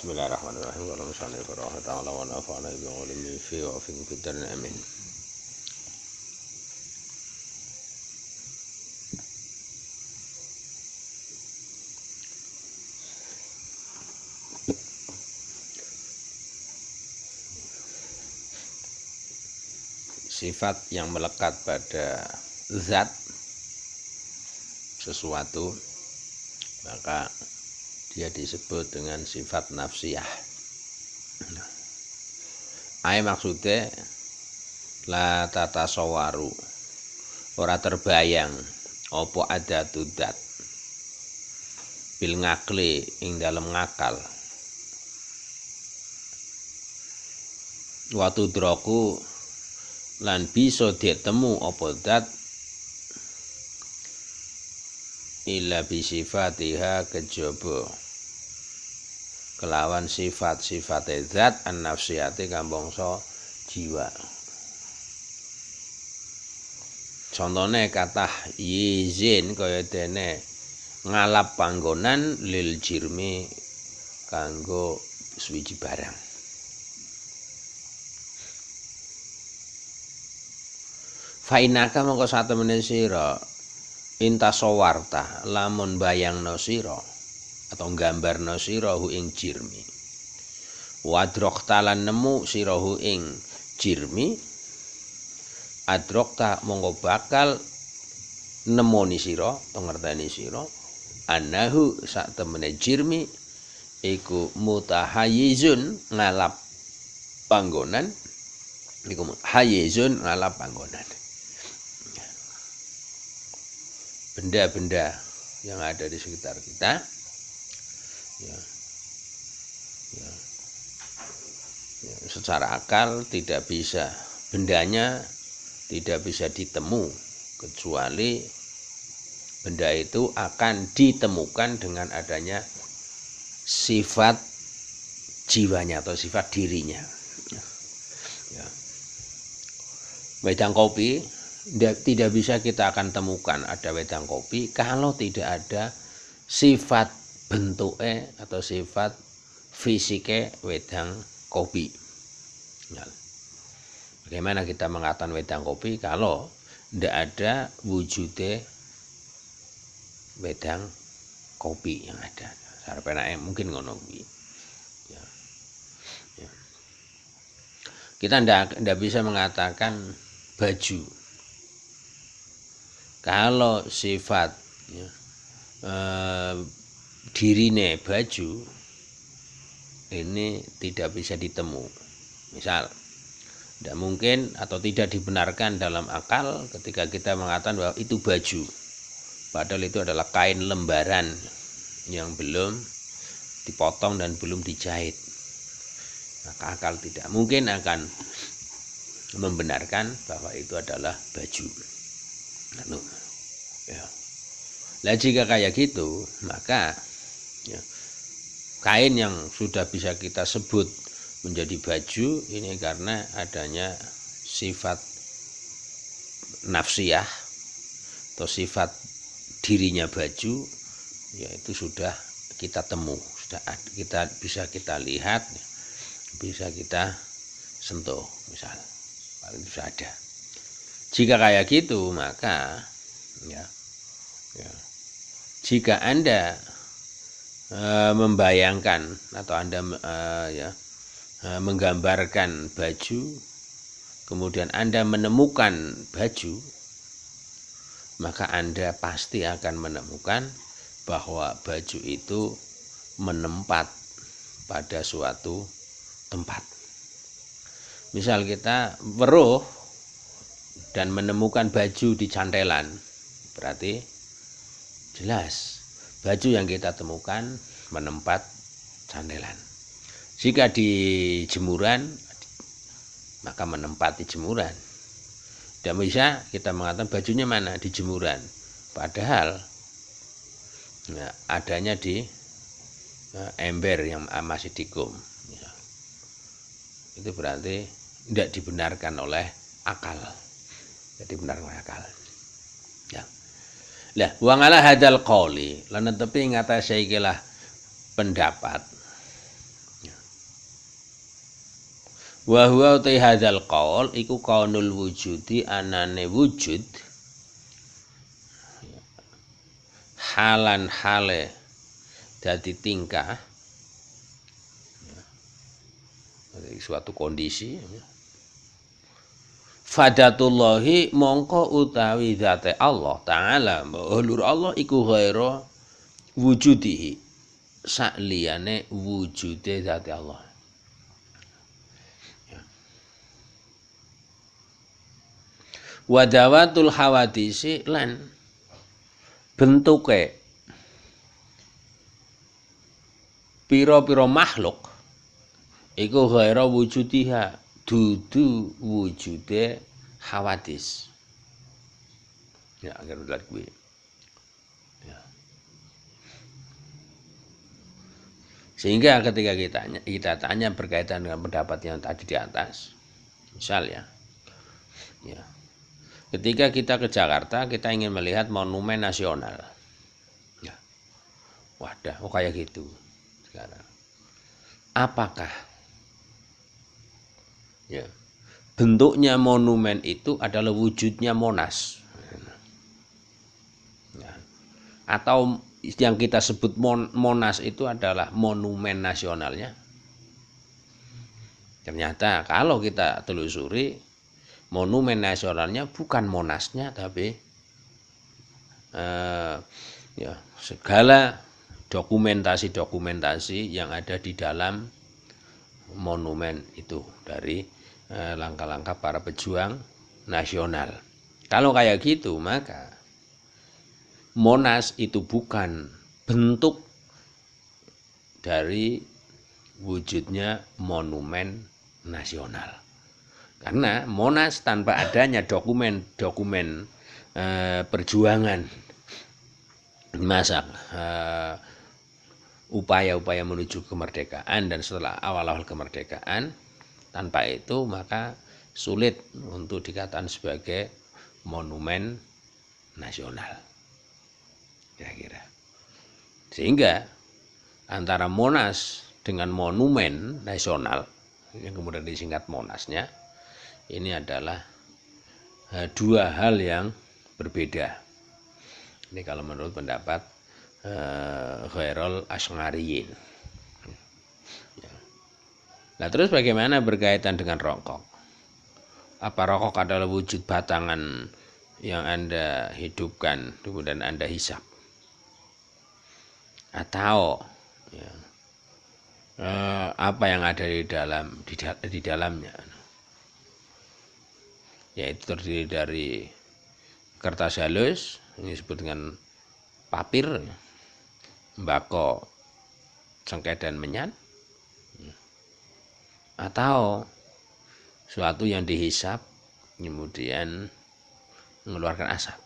Bismillahirrahmanirrahim. Allahumma shalli ala ta'ala wa nafa'na bi ulumi fi wa fi fitan amin. Sifat yang melekat pada zat sesuatu maka dia disebut dengan sifat nafsiyah. Ai maksudnya la tatasawaru, ora terbayang apa ada tudat bil ngakli ing dalem ngakal. Watu droku lan bisa ditemu apa dat illa bisifatiha kejaba kelawan sifat-sifat zat an-nafsiyati kang bangsa jiwa. Contone kathah yizin kaya dene ngalap panggonan lil jirmi kanggo suwiji barang. Fainaka mongko satemene sira intasawarta lamun bayangno sira atau nggambarno sira hu ing jirmi. Wadrokta lan nemu sira hu ing jirmi. Adrokta mongko bakal nemoni sira atau ngerteni sira annahu sak temene jirmi iku mutahayyizun ngalap panggonan, iku hayyizun ngalap panggonan. Benda-benda yang ada di sekitar kita ya, secara akal tidak bisa, bendanya tidak bisa ditemu kecuali benda itu akan ditemukan dengan adanya sifat jiwanya atau sifat dirinya. Ya. Wedang kopi tidak bisa kita akan temukan ada wedang kopi kalau tidak ada sifat bentuknya atau sifat fisiknya wedang kopi. Nah, bagaimana kita mengatakan wedang kopi kalau tidak ada wujudnya wedang kopi yang ada? Sarpenake mungkin ngono kuwi. Ya. Ya. Kita tidak bisa mengatakan baju kalau sifat ya, dirine baju ini tidak bisa ditemu. Misal tidak mungkin atau tidak dibenarkan dalam akal ketika kita mengatakan bahwa itu baju, padahal itu adalah kain lembaran yang belum dipotong dan belum dijahit. Maka akal tidak mungkin akan membenarkan bahwa itu adalah baju. Ya. Nah, jika kayak gitu, maka ya, kain yang sudah bisa kita sebut menjadi baju ini karena adanya sifat nafsiyah atau sifat dirinya baju, yaitu sudah kita temu, sudah kita lihat, bisa kita sentuh, misal paling bisa ada. Jika kayak gitu maka ya, jika Anda membayangkan atau Anda menggambarkan baju, kemudian Anda menemukan baju, maka Anda pasti akan menemukan bahwa baju itu menempat pada suatu tempat. Misal kita weruh dan menemukan baju di cantelan, berarti jelas baju yang kita temukan menempat cantelan. Jika di jemuran, maka menempati jemuran. Tidak bisa kita mengatakan bajunya mana di jemuran, padahal ya, adanya di ember yang masih dikum. Ya. Itu berarti tidak dibenarkan oleh akal. Jadi benar akal. Ya. Lah, wa ngala hadal qauli, lan tepi ngatasé ikilah pendapat Wa huwa uti hadzal qaul iku kaunul wujudi anane wujud halan hale dadi tingkah suatu kondisi fadatullahi mongko utawi zate Allah taala ulur Allah iku ghaira wujudihi sakliyane wujude zate Allah. Wadawatul hawadisi lan bentuke pira-pira makhluk iku ghaira wujudiha dudu wujude hawadis. Ya, agar udah gue. Ya. Sehingga ketika kita tanya berkaitan dengan pendapat yang tadi di atas, misalnya, ya, ketika kita ke Jakarta, kita ingin melihat monumen nasional. Ya. Wadah, kayak gitu sekarang. Apakah ya, bentuknya monumen itu adalah wujudnya Monas? Ya. Atau yang kita sebut Monas itu adalah monumen nasionalnya? Ternyata kalau kita telusuri, monumen nasionalnya bukan Monasnya, tapi ya, segala dokumentasi yang ada di dalam monumen itu dari langkah-langkah para pejuang nasional. Kalau kayak gitu, maka Monas itu bukan bentuk dari wujudnya monumen nasional. Karena Monas tanpa adanya dokumen perjuangan masa upaya-upaya menuju kemerdekaan dan setelah awal-awal kemerdekaan, tanpa itu maka sulit untuk dikatakan sebagai monumen nasional, kira-kira. Sehingga antara Monas dengan monumen nasional yang kemudian disingkat Monasnya, ini adalah dua hal yang berbeda. Ini kalau menurut pendapat Khairul Asy'ariyin. Nah, terus bagaimana berkaitan dengan rokok? Apa rokok adalah wujud batangan yang Anda hidupkan kemudian Anda hisap? Atau ya, apa yang ada di dalamnya? Yaitu terdiri dari kertas halus, ini disebut dengan papir, mbako, cengkeh dan menyan, atau suatu yang dihisap kemudian mengeluarkan asap.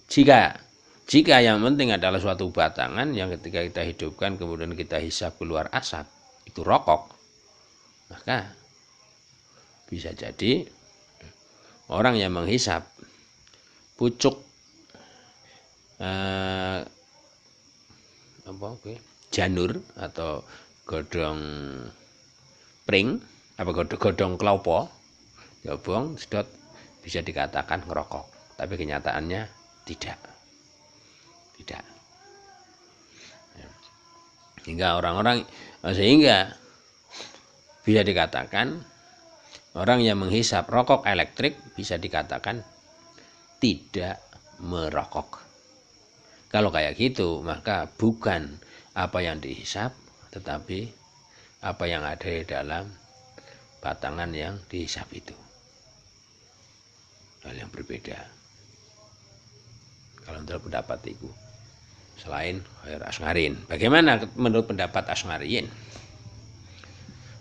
Jika yang penting adalah suatu batangan yang ketika kita hidupkan kemudian kita hisap keluar asap, itu rokok, maka bisa jadi orang yang menghisap pucuk janur atau godong pring, godong kelapa, diobong sedot, bisa dikatakan ngerokok, tapi kenyataannya tidak. Sehingga bisa dikatakan orang yang menghisap rokok elektrik bisa dikatakan tidak merokok. Kalau kayak gitu, maka bukan apa yang dihisap, tetapi apa yang ada di dalam batangan yang dihisap itu. Hal yang berbeda. Kalau menurut pendapat itu, selain Khairul Asy'ariyin. Bagaimana menurut pendapat Asy'ariyin?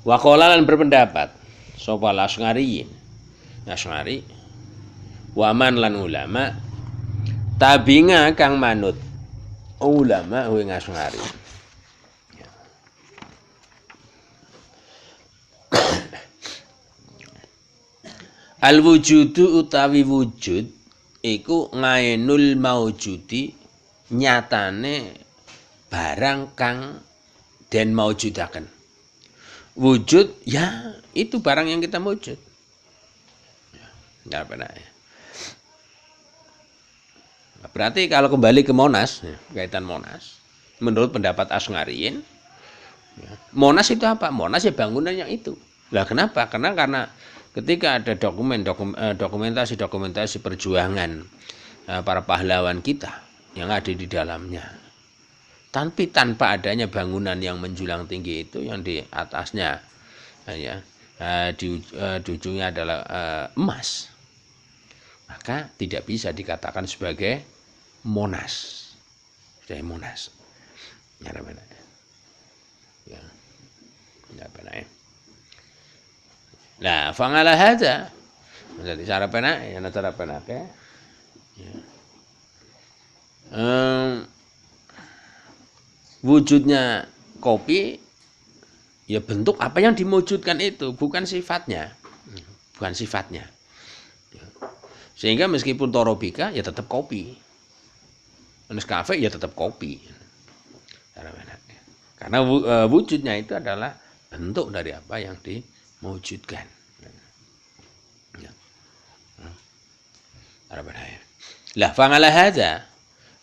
Wa qala lan berpendapat sapa Asy'ariyin. Asy'ari waman lan ulama tabinga kang manut ulama ing Asy'ari. Al wujudu utawi wujud iku ngainul maujudi, nyatane barang kang den maujudaken. wujud ya itu barang yang kita wujud. Ya, benar. Berarti kalau kembali ke Monas, ya, kaitan Monas, menurut pendapat Asy'ariyin, ya, Monas itu apa? Monas ya bangunan yang itu. Lah kenapa? Karena ketika ada dokumentasi perjuangan para pahlawan kita yang ada di dalamnya, tapi tanpa adanya bangunan yang menjulang tinggi itu, yang di atasnya ya di ujungnya adalah emas, maka tidak bisa dikatakan sebagai Monas. Sebagai Monas. Ya, benar. Ya. Ya, benar. Nah, fangala hadza. Jadi cara penak, ya cara penak ya. Wujudnya kopi ya bentuk apa yang dimujudkan itu, bukan sifatnya. Bukan sifatnya. Sehingga meskipun Torobika ya tetap kopi. Nescafe ya tetap kopi. Karena wujudnya itu adalah bentuk dari apa yang dimewujudkan. Lah fangala hadza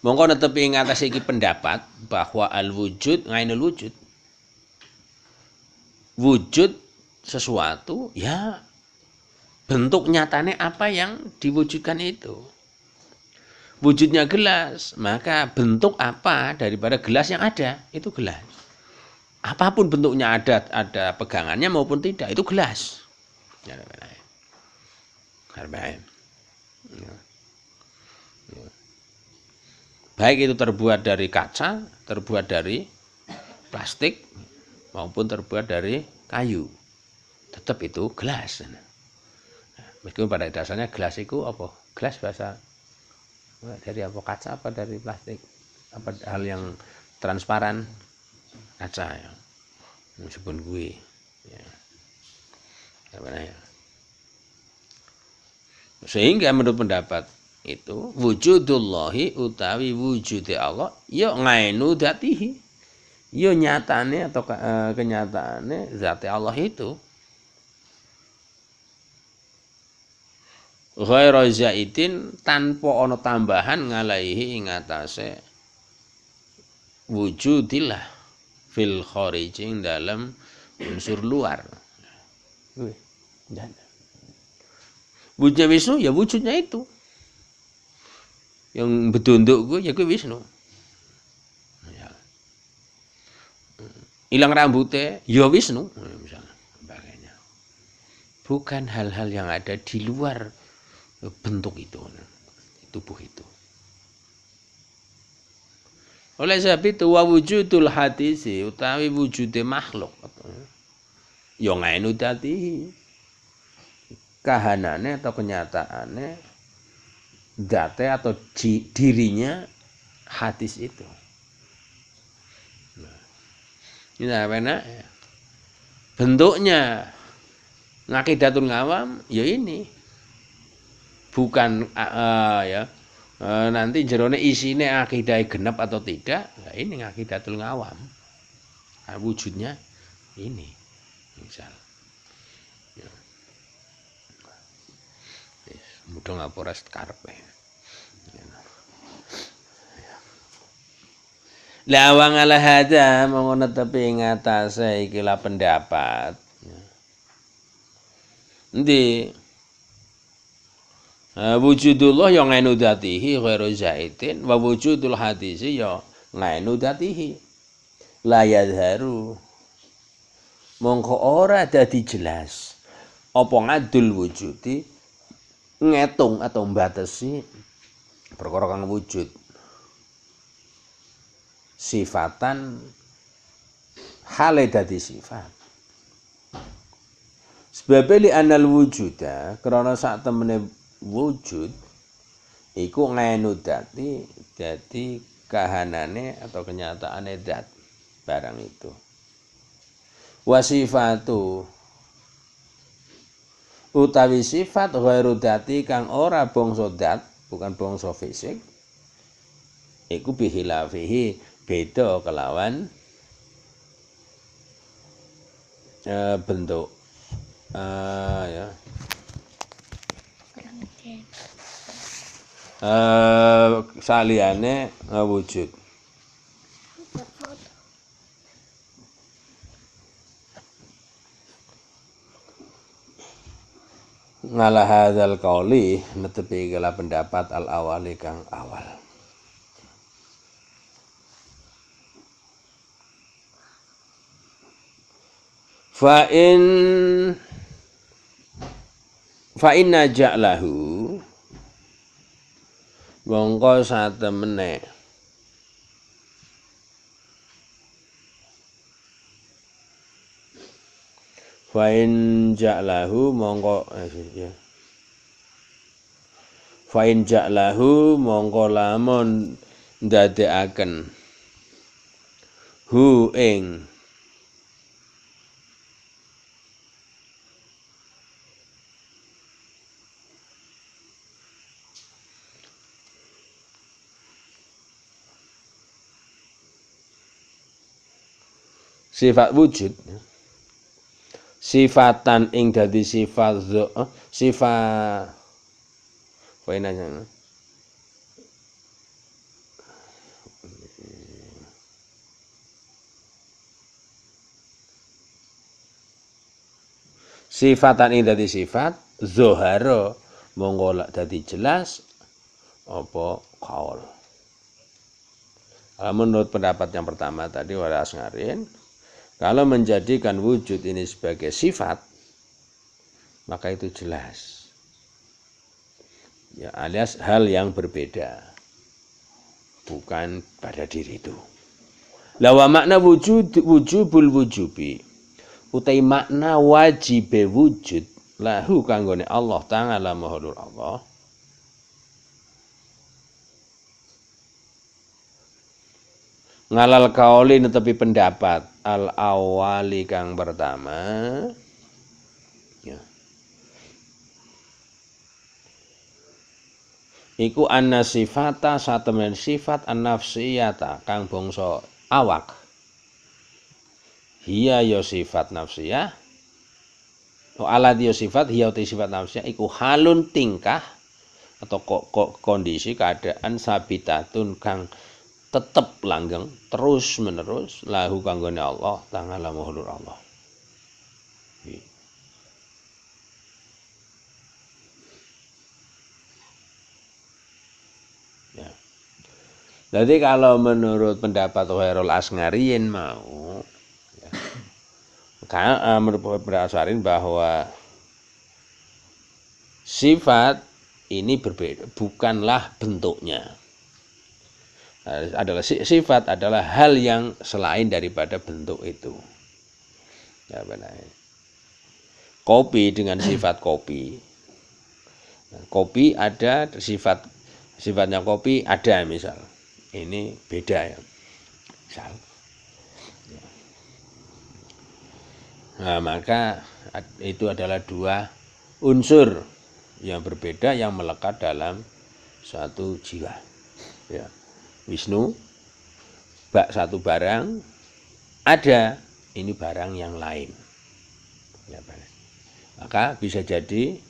mongko netepi ing atas iki pendapat bahwa al wujud ngainul wujud. Wujud sesuatu ya bentuk nyatane apa yang diwujudkan itu. Wujudnya gelas, maka bentuk apa daripada gelas yang ada itu gelas. Apapun bentuknya, ada pegangannya maupun tidak, itu gelas. Baik itu terbuat dari kaca, terbuat dari plastik, maupun terbuat dari kayu, tetap itu gelas. Meskipun pada dasarnya gelas itu apa? Gelas bahasa dari apa, kaca apa dari plastik, apa hal yang transparan, kaca ya, meskipun gue ya. Sehingga menurut pendapat itu wujudullahi utawi wujude Allah ya ngainu dzatihi, ya nyatane atau kenyataane zat Allah itu ghairu zaidin, tanpa ana tambahan ngalaihi ing atase wujudillah fil khariji dalam unsur luar. Wujudnya Wisnu ya wujudnya itu. Yang betunduk gue ya gue Wisnu. Hilang rambutnya ya Wisnu misalnya. Bukan hal-hal yang ada di luar bentuk itu, tubuh itu. Oleh sebab itu wa wujudul hadisi utawi wujude makhluk ya ngainu datihi, kahanane atau kenyataane date atau dirinya hadis itu. Ini apa bentuknya ngakidatul ngawam ya ini. Bukan ya nanti jerone isine akidah genep atau tidak, nah ini ngakidatul ngawam. Nah, wujudnya ini misal ya. Mudah ngapura karepe. La wa ngala hadza mongko netepi ing atase ikilah pendapat. Endi wujudullah yang ngainu dzatihi ghairu zaidin wa wujudul hadisi ya ngainu dzatihi la yadharu mongko ora dadi jelas apa ngadul wujudi ngetung atau mbatesi perkara kang wujud sifatan hale dadi sifat sebab li anal wujuda krana sak temene wujud iku ngainu dati dadi kahanane atau kenyataane zat barang itu. Wasifatu utawi sifat ghairu dati kang ora bangsa zat, bukan bangsa fisik, iku bihilafihi beda kelawan bentuk ya saliyane wujud. Ngalah hadzal qauli netepi kala pendapat al awali kang awal. Fa inna ja'lahu mongko satemene fa in ja'lahu mongko ya fa in ja'lahu mongko lamun ndadekaken hu ing sifat wujud sifatan ing dadi sifat sifat fainanya sifatan ing dadi sifat zoharo monggo dadi jelas apa kaul. Menurut pendapat yang pertama tadi wala asngarin, kalau menjadikan wujud ini sebagai sifat, maka itu jelas. Ya, alias hal yang berbeda. Bukan pada diri itu. Lawa makna wujubul wujubi. Utai makna wajibe wujud. Lahu kanggone Allah Ta'ala mahulul Allah. Ngalal kauli netepi pendapat al awali kang pertama ya. Iku anna sifata satemen sifat an-nafsiyata kang bangsa awak hiya ya sifat nafsiyah alat ya sifat hiya uti sifat nafsiyah iku halun tingkah atau kondisi keadaan sabitatun kang tetap langgeng terus menerus lahu kanggone Allah Ta'ala mahulur Allah. Ya. Jadi kalau menurut pendapat Khairul Asngariyin mau ya, menurut Asngariyin bahwa sifat ini berbeda, bukanlah bentuknya. Adalah sifat adalah hal yang selain daripada bentuk itu. Ya benar. Kopi dengan sifat kopi. Kopi ada sifatnya kopi ada misal. Ini beda ya. Misal. Nah, maka itu adalah dua unsur yang berbeda yang melekat dalam suatu jiwa. Ya. Wisnu, satu barang, ada, ini barang yang lain. Ya, maka bisa jadi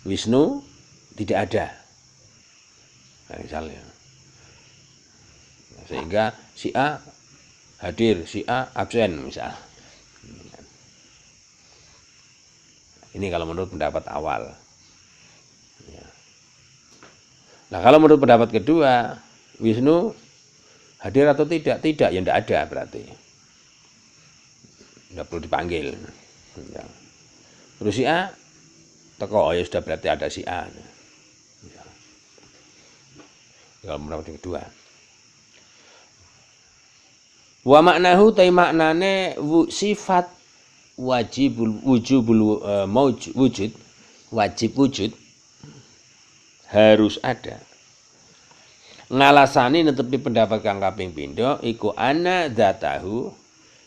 Wisnu tidak ada. Nah, misalnya. Sehingga si A hadir, si A absen misal. Ini kalau menurut pendapat awal. Ya. Nah kalau menurut pendapat kedua, Wisnu hadir atau tidak? Tidak, ya tidak ada berarti. Tidak perlu dipanggil. Ya. Terus si A, teko, ya sudah berarti ada si A. Ya. Kalau menurut kedua. Wa maknahu tai maknane sifat wujud wajib wujud harus ada. Ngalasani netepi pendapat kang kaping pindho iku ana dzatahu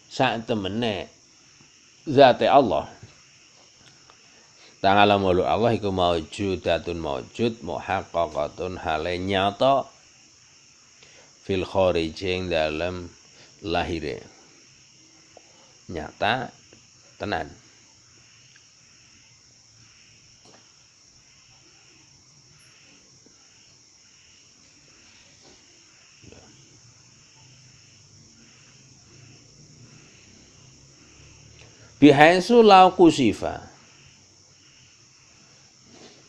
sak temene zate Allah Ta'ala maulu Allah iku maujudatun maujud muhaqqaqatun hale nyata fil kharijing dalam lahire nyata tenan. Bihaisu lau kusifa,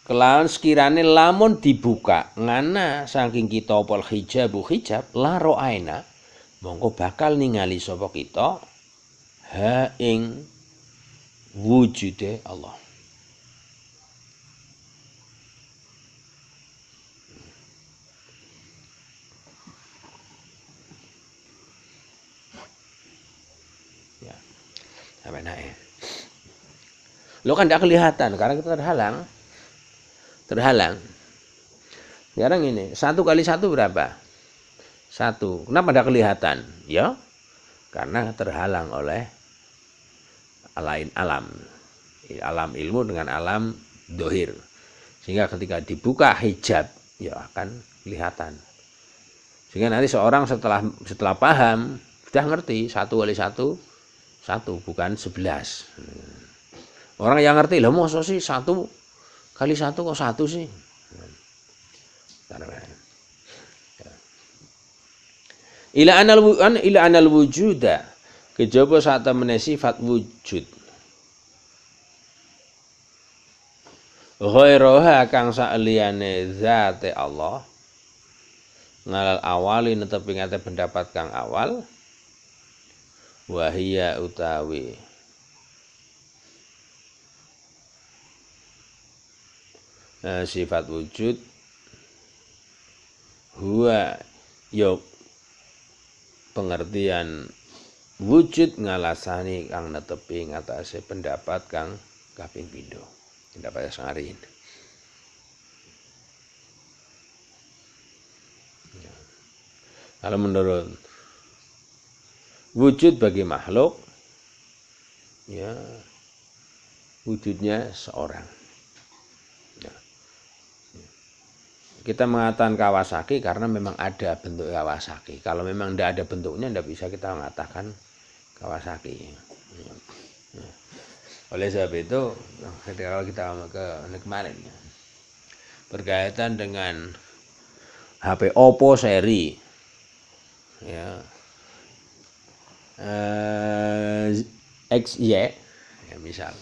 kelawan sekirane lamun dibuka ngana saking kita opal hijab la ro'aina, mongko bakal ningali sapa kita ha ing wujude Allah. Ya. Sampai naik. Lo kan tidak kelihatan karena kita terhalang. Sekarang ini 1 kali 1 berapa? 1. Kenapa tidak kelihatan? Ya, karena terhalang oleh lain alam ilmu dengan alam dohir, sehingga ketika dibuka hijab ya akan kelihatan. Sehingga nanti seorang setelah paham sudah ngerti 1 kali 1 bukan 11. Orang yang ngerti lah masa sih 1 kali 1 kok 1 sih. Ila anal wujuda, kejaba sak temene sifat wujud. Ghairaha kang saliyane zate Allah, ngalal awali netepi ngate pendapat kang awal, wahia utawi sifat wujud huwa yo pengertian wujud ngalasani kang netepi ngatasé pendapat kang kaping pindho, pendapat sangarin. Kalau menurut wujud bagi makhluk, ya wujudnya seorang. Kita mengatakan Kawasaki karena memang ada bentuk Kawasaki. Kalau memang tidak ada bentuknya, tidak bisa kita mengatakan Kawasaki. Oleh sebab itu, ketika kita ke kemarin, berkaitan dengan HP Oppo seri, ya, XY, ya misal,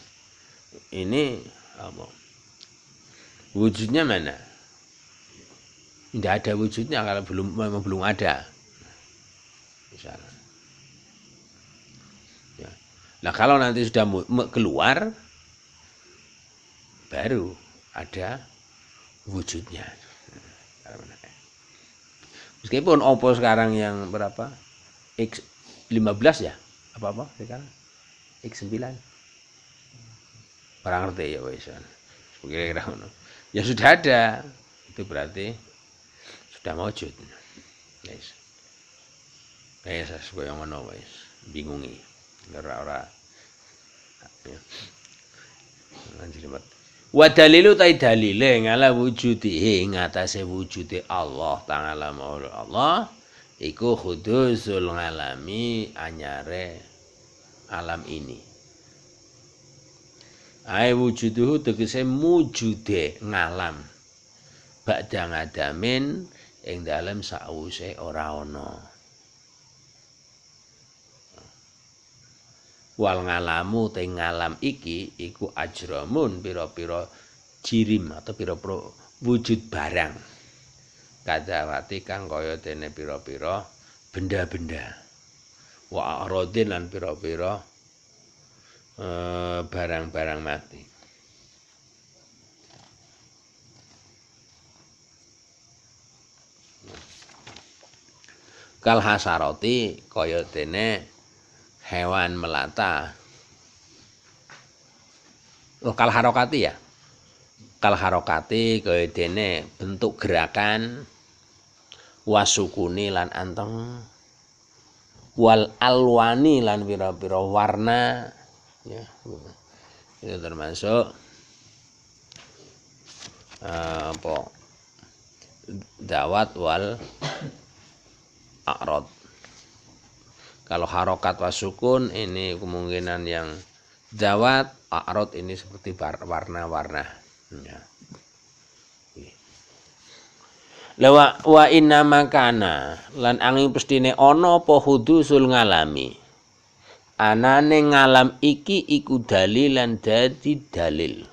ini apa? Wujudnya mana? Tidak ada wujudnya kalau memang belum ada, misalnya. Ya. Nah kalau nanti sudah keluar, baru ada wujudnya. Meskipun Oppo sekarang yang berapa? X15 ya? Apa sekarang? X9. Orang ngerti ya wis. Kira-kira ngono. Ya sudah ada. Itu berarti sudah mewujud. Guys. Kayak sesuai yang ngono wis. Bingungi. Ora. Ya. Lanjut. Wa dalilu ta dalile ngala wujudihi ngatasé wujude Allah Ta'ala maula Allah iku hudusul ngalami anyare alam ini. Ai wujuduhu tegese mujude ngalam ba'da ngadamin ing dalem sause ora ana. Wal ngalamu te ngalam iki iku ajramun pira-pira jirim atau pira-pira wujud barang kadawati kang kaya dene pira-pira benda-benda wa aradin lan pira-pira barang-barang mati. Kal hasaroti kaya dene hewan melata. Kal harokati ya. Kal harokati kaya dene bentuk gerakan, wasukuni lan anteng, wal alwani lan pira-pira warna ya. Ini termasuk dawat wal a'rad. Kalau harokat wasukun ini kemungkinan yang Zawat a'rad ini seperti warna-warna. Ya. Lawa wa inna makana lan angin pestine ana apa hudusul ngalami. Anane ngalam iki iku dalilan dadi dalil.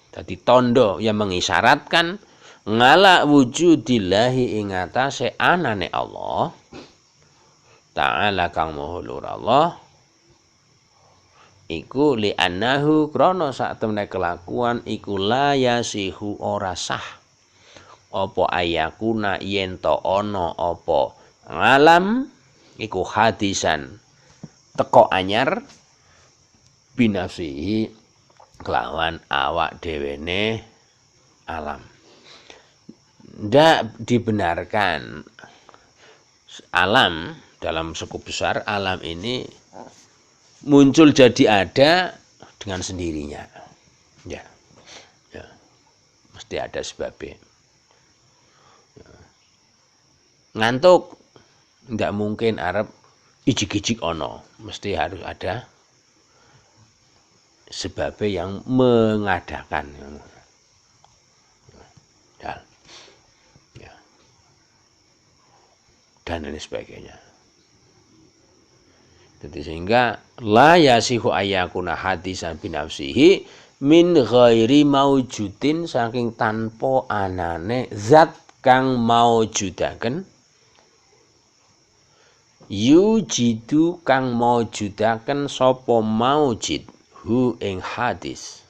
Dadi tondo yang mengisyaratkan ngala wujudillahi ing atase anane Allah Ta'ala kang maha luhur Allah iku li annahu krana sak temene kelakuan iku la yasihu ora sah apa ayakuna yen to ana apa ngalam iku hadisan teko anyar binafsihi kelawan awak dhewene alam. Ndak dibenarkan alam dalam skup besar alam ini muncul jadi ada dengan sendirinya. Ya. Mesti ada sebabnya. Ngantuk ndak mungkin arep ijik-ijik ono, mesti harus ada sebabnya yang mengadakan. Ya. Dan lain sebagainya. Jadi sehingga la yasihu ayakuna hadisan binafsihi min ghairi maujudin saking tanpa anane zat kang maujudaken yujidu kang maujudaken sapa maujid hu ing hadis.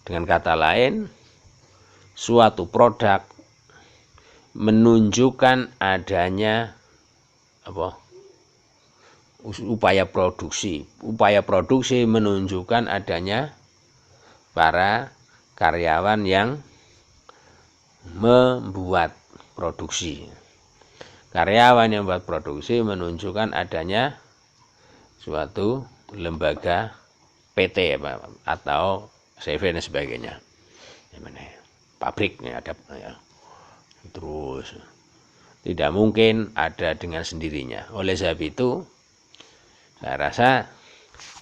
Dengan kata lain, suatu produk menunjukkan adanya upaya produksi. Upaya produksi menunjukkan adanya para karyawan yang membuat produksi. Karyawan yang membuat produksi menunjukkan adanya suatu lembaga PT atau CV dan sebagainya. Pabriknya ada ya. Terus tidak mungkin ada dengan sendirinya. Oleh sebab itu saya rasa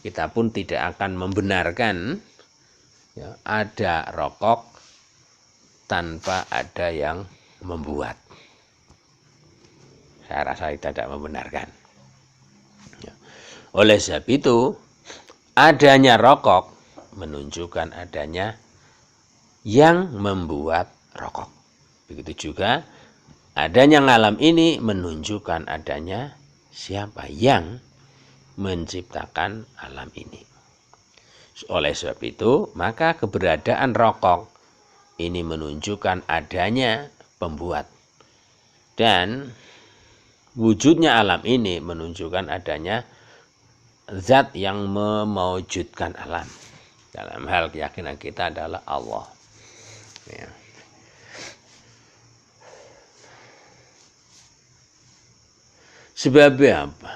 kita pun tidak akan membenarkan ya, ada rokok tanpa ada yang membuat. Saya rasa kita tidak membenarkan. Ya. Oleh sebab itu adanya rokok menunjukkan adanya yang membuat rokok. Begitu juga adanya ngalam ini menunjukkan adanya siapa yang menciptakan alam ini. Oleh sebab itu, maka keberadaan rokok ini menunjukkan adanya pembuat. Dan wujudnya alam ini menunjukkan adanya zat yang mewujudkan alam. Dalam hal keyakinan kita adalah Allah. Ya. Sebabnya apa?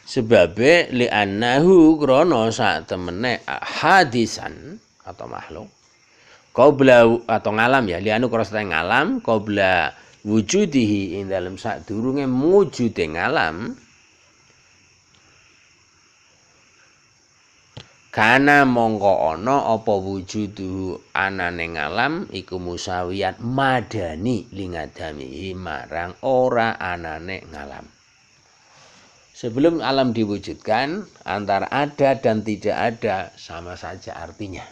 Sebabnya li'annahu krono sak temene hadisan atau makhluk qabla atau ngalam ya li'annahu krono sak ngalam qabla wujudihi ing dalam sak durunge wujude ngalam kana mongko ana apa wujudu anane ngalam iku musawiyan madani lingadami marang ora anane ngalam. Sebelum alam diwujudkan antara ada dan tidak ada sama saja artinya.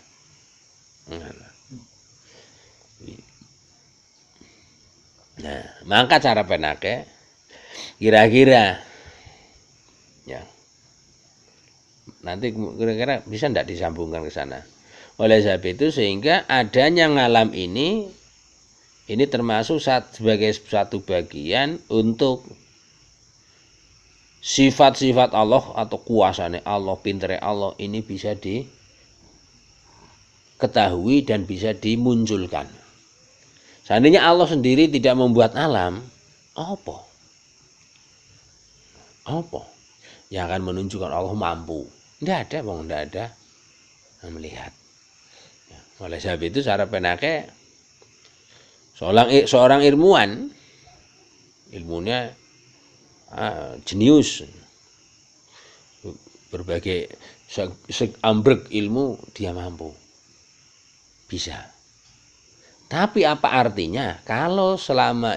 Nah, maka cara penake kira-kira ya nanti kira-kira bisa tidak disambungkan ke sana. Oleh sebab itu sehingga adanya ngalam ini termasuk sebagai satu bagian untuk sifat-sifat Allah atau kuasanya Allah, pintere Allah ini bisa diketahui dan bisa dimunculkan. Seandainya Allah sendiri tidak membuat alam, apa yang akan menunjukkan Allah mampu? Tidak ada, bang, tidak ada yang melihat. Oleh sebab itu cara penake Seorang ilmuwan, ilmunya jenius, berbagai ambrek ilmu dia mampu, bisa. Tapi apa artinya kalau selama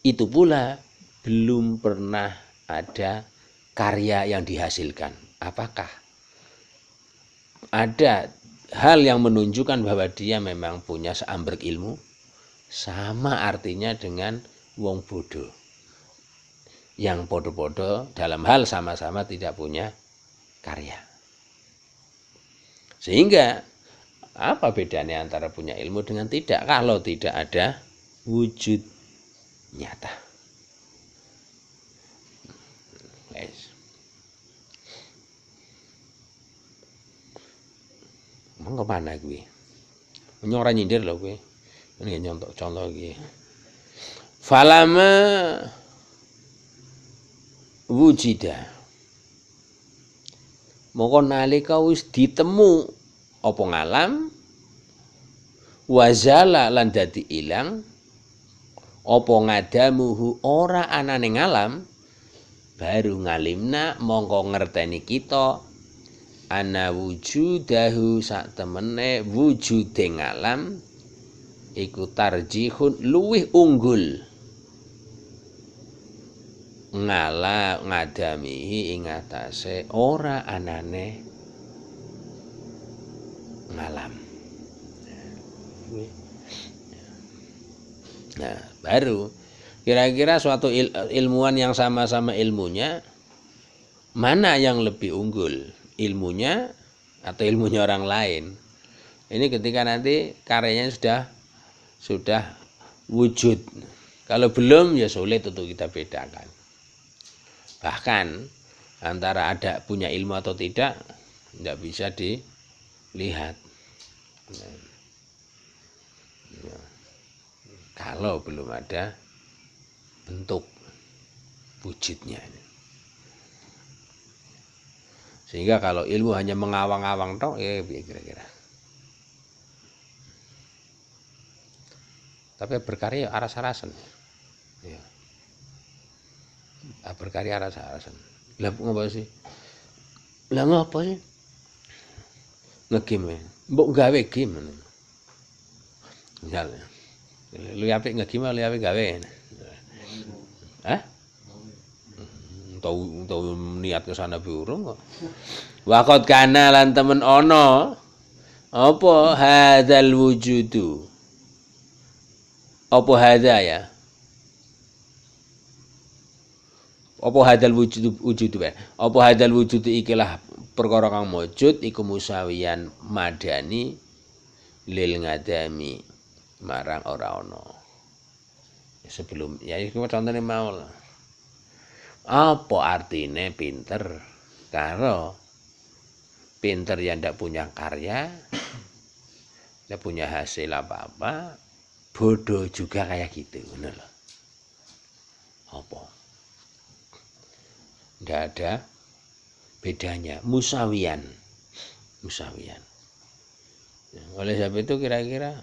itu pula belum pernah ada karya yang dihasilkan? Apakah ada hal yang menunjukkan bahwa dia memang punya seambrek ilmu? Sama artinya dengan wong bodoh yang podo-podo dalam hal sama-sama tidak punya karya. Sehingga apa bedanya antara punya ilmu dengan tidak? Kalau tidak ada wujud nyata. Guys. Mau kemana gue? Nyora nyindir loh gue. Ini nyontok contoh gue. Falama wujida. Moko nalika wis ditemu apa ngalam, wazala lan dadi ilang, apa ngadamuhu ora anane ngalam, baru ngalimna mongko ngerteni kita ana wujudahu sak temene wujude ngalam iku tarjihun luwih unggul ngala ngadamihi ing atase ora anane ngalam. Nah, baru kira-kira suatu ilmuwan yang sama-sama ilmunya mana yang lebih unggul, ilmunya atau ilmunya orang lain? Ini ketika nanti karyanya sudah wujud. Kalau belum ya sulit untuk kita bedakan. Bahkan antara ada punya ilmu atau tidak bisa dilihat. Ya. Kalau belum ada bentuk wujudnya. Sehingga kalau ilmu hanya mengawang-awang tok ya kira-kira. Tapi berkarya aras-arasan. Ya. Berkarya aras-arasan. Lah ngapa sih? Lah ngapa sih? Ngegame. Mbok gawe game. Misalnya. Lu apik ngegame, lu apik gawe. Hah? Tahu niat ke sana burung kok. Waqad kana lan temen ana apa hadzal wujudu. Apa hadza ya? Apa hadzal wujudu wae. Apa hadzal wujudu ikilah perkara kang wujud iku musawiyan madani lil ngadami marang ora ana. Sebelum ya iku contone mau lah. Apa artinya pinter? Karo pinter yang tidak punya karya, tidak punya hasil apa-apa, bodoh juga kayak gitu, bener loh. Apa? Tidak ada bedanya, musawiyan. Oleh sebab itu kira-kira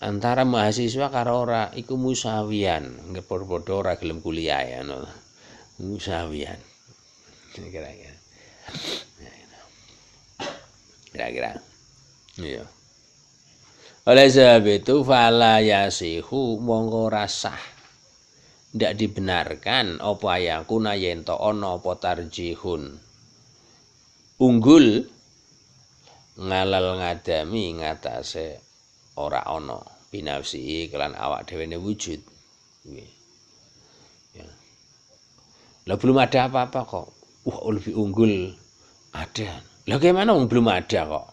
antara mahasiswa karo ora iku musawiyan, padha-padha ora gelem kuliah ya no. Musawiyan. Kira-kira. Iya. Oleh sebab itu fala yasihu mongko rasah ndak dibenarkan apa ayakuna yen to ana apa tarjihun unggul ngalal ngadami ngatasé ora ana binafsi kelan awak dhewe ne wujud. Ya. Lah belum ada apa-apa kok. Wah, lebih unggul ada. Lah gimana belum ada kok?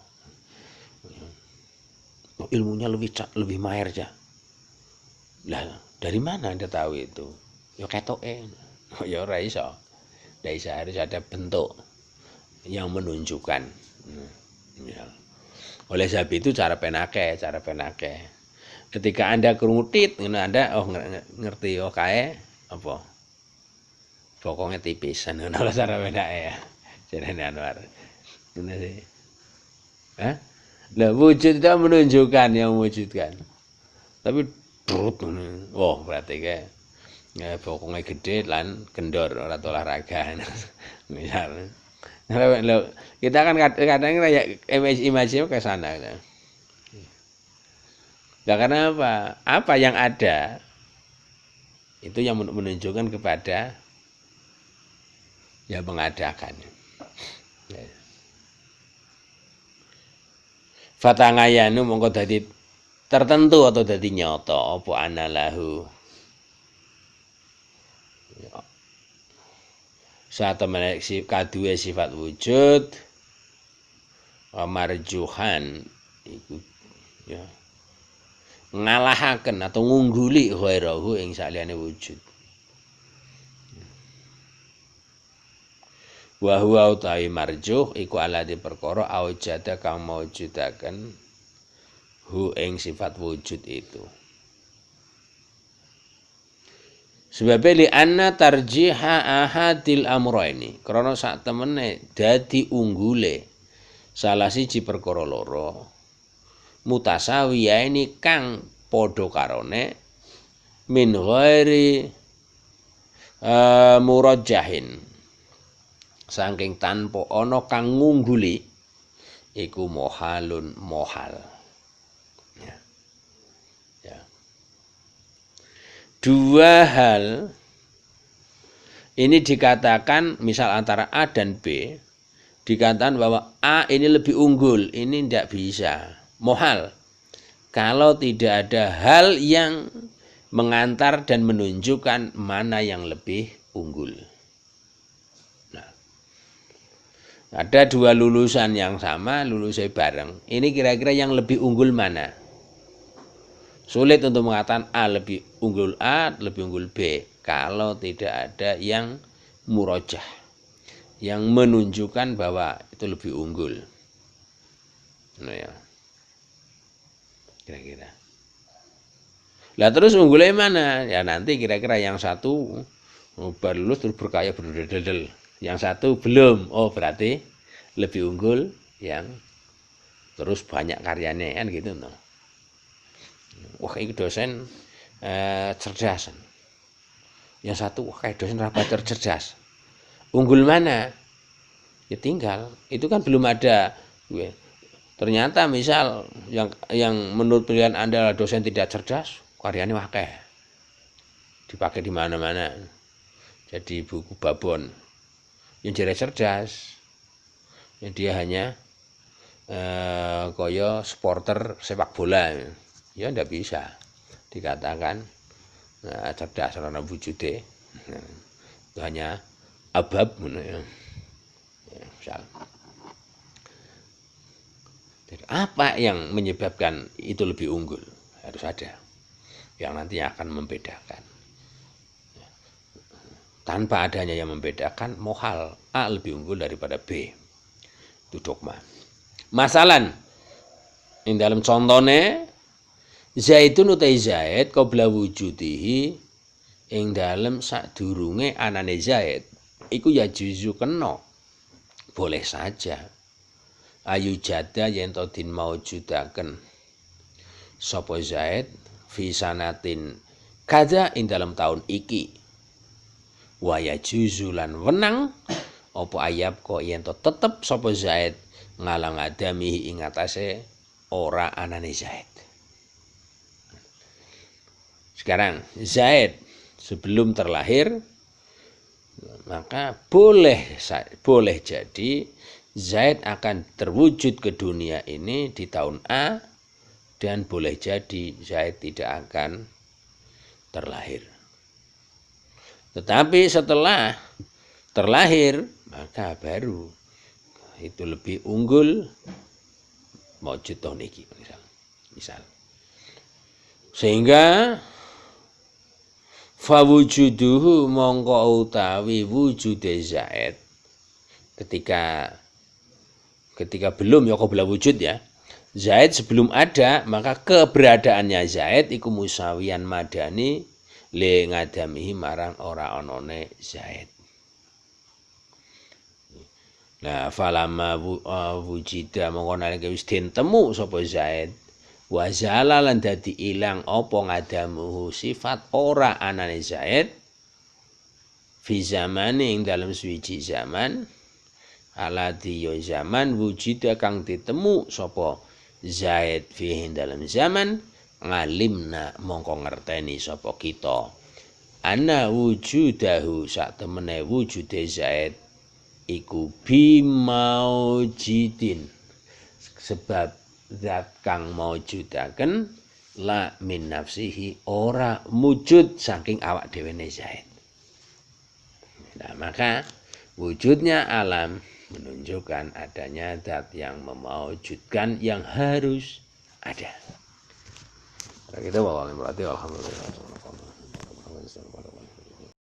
Ilmunya lebih mahir aja. Lah dari mana Anda tahu itu? Ya ketoke. Ya ora iso. Harus ada bentuk yang menunjukkan. Ya. Oleh sebab itu cara penake. Ketika Anda kerumutit, Anda ngerti kae apa? Pokoknya tipis ngono cara penake ya. Jarene Anwar. Ngene sih. Lah wujud itu menunjukkan yang mewujudkan. Tapi durut wah berarti kayak ya bokongnya gede lan kendor ora olahraga. Misal. Kita kan kadang kayak image ke sana. Nah, karena apa? Apa yang ada itu yang menunjukkan kepada yang mengadakan. Fatangayanu mongko dadi tertentu atau dadi nyata apa anallahu. Saat temen kaduwe sifat wujud marjuhan iku ya ngalahaken atau ngungguli ghairahu ing saliyane wujud. Wa huwa utawi marjuh iku alati perkara aujada kang maujudaken hu ing sifat wujud itu. Sebab li anna tarjiha ahadil amraini krana sak temene dadi unggule salah siji perkara loro mutasawiyaini kang padha karone min ghairi murajjahin saking tanpa ana kang ngungguli iku mohalun mohal. Ya. Dua hal ini dikatakan misal antara A dan B dikatakan bahwa A ini lebih unggul, ini tidak bisa, mohal kalau tidak ada hal yang mengantar dan menunjukkan mana yang lebih unggul. Nah, ada dua lulusan yang sama, lulusnya bareng, ini kira-kira yang lebih unggul mana? Sulit untuk mengatakan A lebih unggul A, lebih unggul B kalau tidak ada yang murojah, yang menunjukkan bahwa itu lebih unggul. Nah ya, kira-kira. Lah terus unggulnya mana? Ya nanti kira-kira yang satu baru lulus terus berkaya berdedel, yang satu belum. Oh berarti lebih unggul yang terus banyak karyanya kan gitu no. Wah ini dosen cerdas. Yang satu wah kayak dosen rapater cerdas. Unggul mana? Ya tinggal. Itu kan belum ada. Ternyata misal yang menurut pilihan Anda dosen tidak cerdas, karyanya wah kayak dipakai di mana-mana. Jadi buku babon. Yang jadi cerdas, yang dia hanya koyo supporter sepak bola. Ya ndak bisa dikatakan cerdas karena wujude itu hanya abab ya, misal. Jadi apa yang menyebabkan itu lebih unggul? Harus ada yang nanti akan membedakan. Tanpa adanya yang membedakan, mohal A lebih unggul daripada B. Itu dogma. Masalan ing dalam contohnya Zaidun utai Zaid qabla wujudihi ing dalem sadurunge anane Zaid iku ya juzu kena boleh saja ayu jada yen to din maujudaken sapa Zaid fi sanatin kada ing dalam tahun iki wa ya juzu lan wenang apa ayab kok yen to tetep sapa Zaid ngalang adami ing atase ora anane Zaid. Sekarang Zaid sebelum terlahir maka boleh jadi Zaid akan terwujud ke dunia ini di tahun A dan boleh jadi Zaid tidak akan terlahir. Tetapi setelah terlahir maka baru itu lebih unggul maujud tahun ini misal. Sehingga fawujuduhu mongko utawi wujude Zaid ketika belum ya qabla wujud ya. Zaid sebelum ada maka keberadaannya Zaid iku musawiyan madani le ngadamihi marang ora onone Zaid. Nah falama wujida mongko nalika wis den temu sapa Zaid wa zalalan dadi ilang apa ngadamuhu sifat ora anane Zaid fi zamane ing dalam suwiji zaman alati yo zaman wujida kang ditemu sapa Zaid fi dalam zaman ngalimna mongko ngerteni sapa kita ana wujudahu sak temene wujude Zaid iku bimaujidin sebab zat kang maujudaken la min nafsihi ora wujud saking awak dhewene Zaid. Nah, maka wujudnya alam menunjukkan adanya zat yang memaujudkan yang harus ada. Kita berarti alhamdulillah.